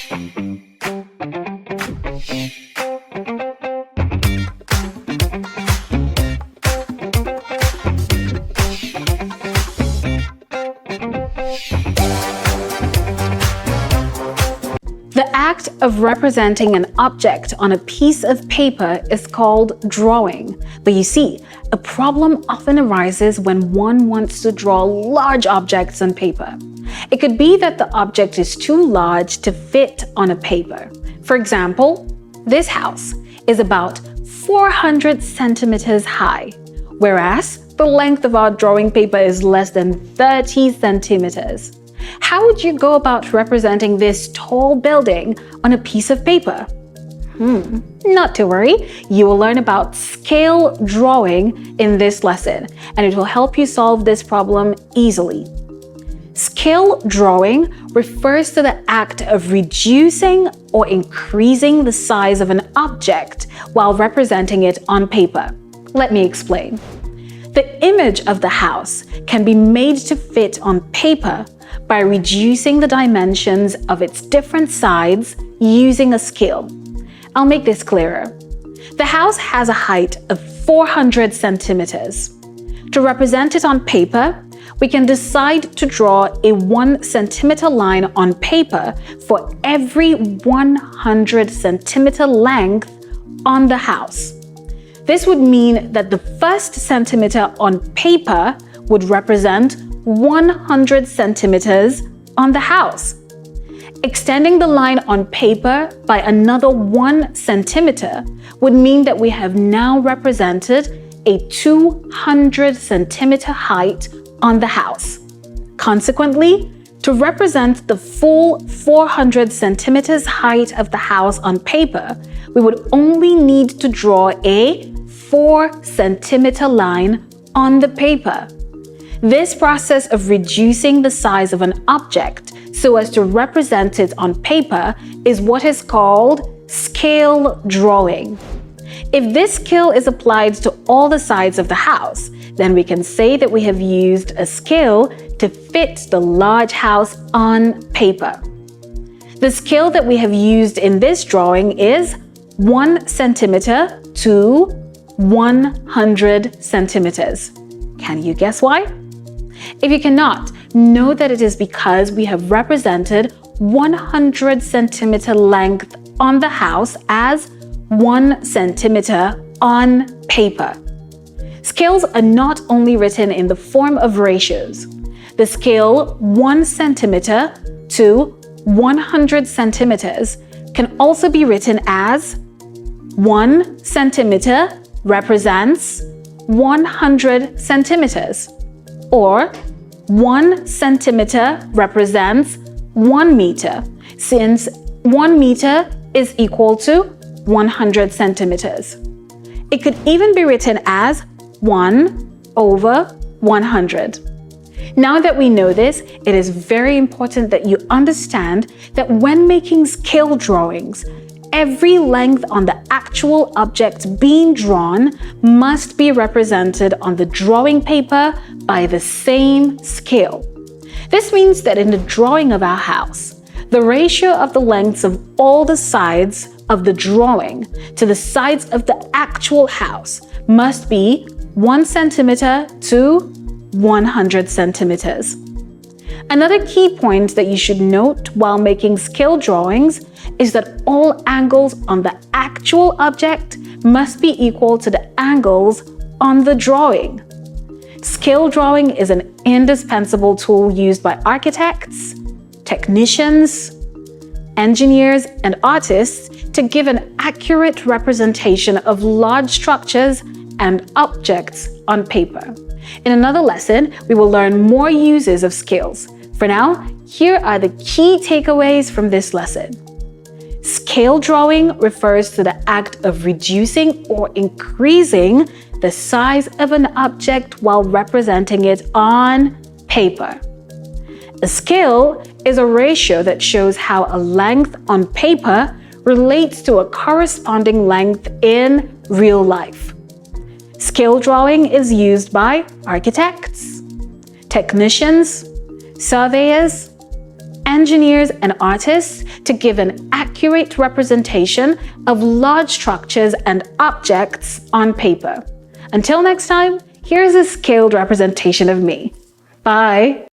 The act of representing an object on a piece of paper is called drawing. But you see, a problem often arises when one wants to draw large objects on paper. It could be that the object is too large to fit on a paper. For example, this house is about 400 centimeters high, whereas the length of our drawing paper is less than 30 centimeters. How would you go about representing this tall building on a piece of paper? Not to worry, you will learn about scale drawing in this lesson, and it will help you solve this problem easily. Scale drawing refers to the act of reducing or increasing the size of an object while representing it on paper. Let me explain. The image of the house can be made to fit on paper by reducing the dimensions of its different sides using a scale. I'll make this clearer. The house has a height of 400 centimeters. To represent it on paper, we can decide to draw a 1 centimeter line on paper for every 100 centimeter length on the house. This would mean that the first centimeter on paper would represent 100 centimeters on the house. Extending the line on paper by another 1 centimeter would mean that we have now represented a 200 centimeter height on the house. Consequently, to represent the full 400 centimeters height of the house on paper, we would only need to draw a 4 centimeter line on the paper. This process of reducing the size of an object so as to represent it on paper is what is called scale drawing. If this scale is applied to all the sides of the house, then we can say that we have used a scale to fit the large house on paper. The scale that we have used in this drawing is 1 centimeter to 100 centimeters. Can you guess why? If you cannot, know that it is because we have represented 100 centimeter length on the house as 1 centimeter on paper. Scales are not only written in the form of ratios. The scale 1 centimeter to 100 centimeters can also be written as 1 centimeter represents 100 centimeters, or 1 centimeter represents 1 meter, since 1 meter is equal to 100 centimeters. It could even be written as 1 over 100. Now that we know this, it is very important that you understand that when making scale drawings, every length on the actual object being drawn must be represented on the drawing paper by the same scale. This means that in the drawing of our house, the ratio of the lengths of all the sides of the drawing to the sides of the actual house must be 1 centimeter to 100 centimeters. Another key point that you should note while making scale drawings is that all angles on the actual object must be equal to the angles on the drawing. Scale drawing is an indispensable tool used by architects, technicians, engineers, and artists to give an accurate representation of large structures and objects on paper. In another lesson, we will learn more uses of scales. For now, here are the key takeaways from this lesson. Scale drawing refers to the act of reducing or increasing the size of an object while representing it on paper. A scale is a ratio that shows how a length on paper relates to a corresponding length in real life. Scale drawing is used by architects, technicians, surveyors, engineers and artists to give an accurate representation of large structures and objects on paper. Until next time, here's a scaled representation of me. Bye!